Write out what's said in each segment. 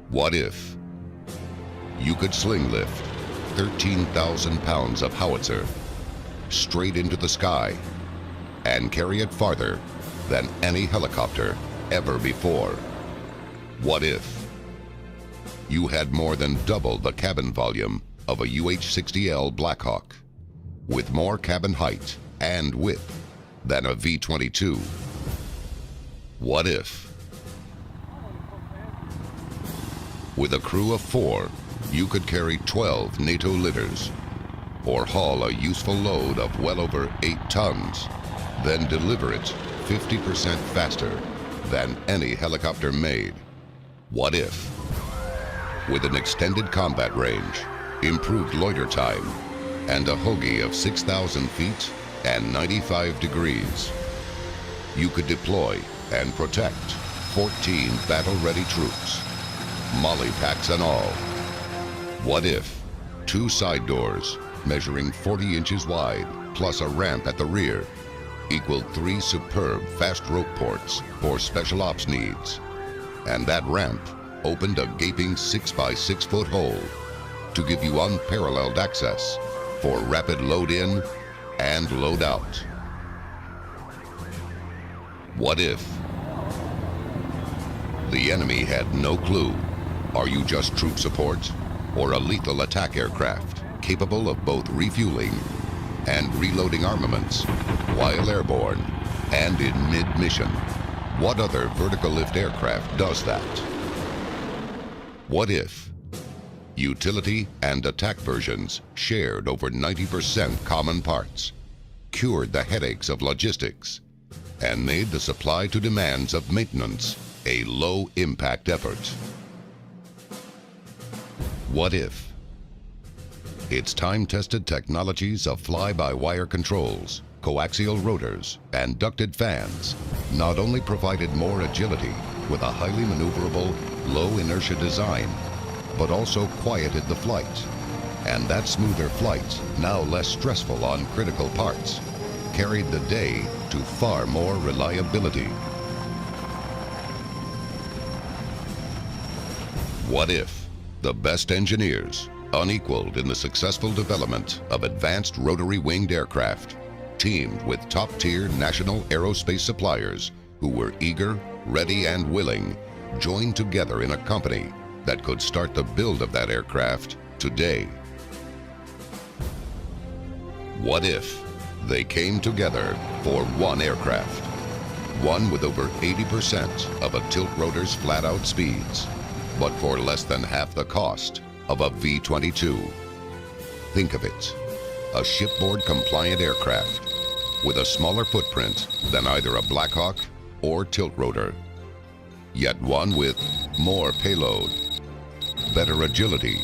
What if you could sling lift 13,000 pounds of howitzer straight into the sky and carry it farther than any helicopter ever before? What if you had more than double the cabin volume of a UH-60L Blackhawk, with more cabin height and width than a V-22? What if, with a crew of 4, you could carry 12 NATO litters, or haul a useful load of well over 8 tons, then deliver it 50% faster than any helicopter made? What if, with an extended combat range, improved loiter time, and a hoagie of 6,000 feet and 95 degrees, you could deploy and protect 14 battle-ready troops, molly packs and all? What if 2 side doors measuring 40 inches wide plus a ramp at the rear equaled 3 superb fast rope ports for special ops needs, and that ramp opened a gaping 6x6 foot hole to give you unparalleled access for rapid load in and load out? What if the enemy had no clue? Are you just troop support or a lethal attack aircraft capable of both refueling and reloading armaments while airborne and in mid-mission? What other vertical lift aircraft does that? What if utility and attack versions shared over 90% common parts, cured the headaches of logistics, and made the supply to demands of maintenance a low-impact effort? What if its time-tested technologies of fly-by-wire controls, coaxial rotors, and ducted fans not only provided more agility with a highly maneuverable, low-inertia design, but also quieted the flight, and that smoother flight, now less stressful on critical parts, carried the day to far more reliability? What if the best engineers, unequaled in the successful development of advanced rotary-winged aircraft, teamed with top-tier national aerospace suppliers who were eager, ready, and willing, joined together in a company that could start the build of that aircraft today? What if they came together for one aircraft, one with over 80% of a tilt rotor's flat-out speeds, but for less than half the cost of a V-22? Think of it, a shipboard-compliant aircraft with a smaller footprint than either a Blackhawk or tilt rotor, yet one with more payload, better agility,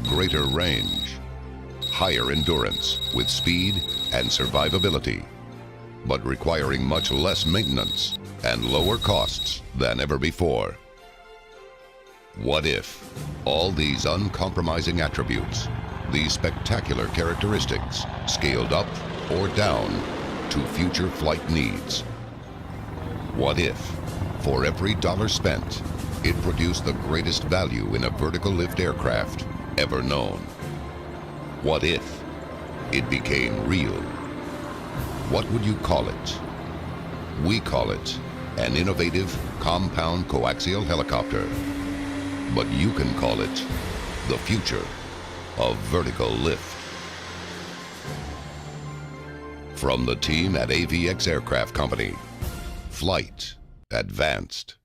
greater range, higher endurance with speed and survivability, but requiring much less maintenance and lower costs than ever before. What if all these uncompromising attributes, these spectacular characteristics, scaled up or down to future flight needs? What if, for every dollar spent, it produced the greatest value in a vertical lift aircraft ever known? What if it became real? What would you call it? We call it an innovative compound coaxial helicopter. But you can call it the future of vertical lift. From the team at AVX Aircraft Company, flight advanced.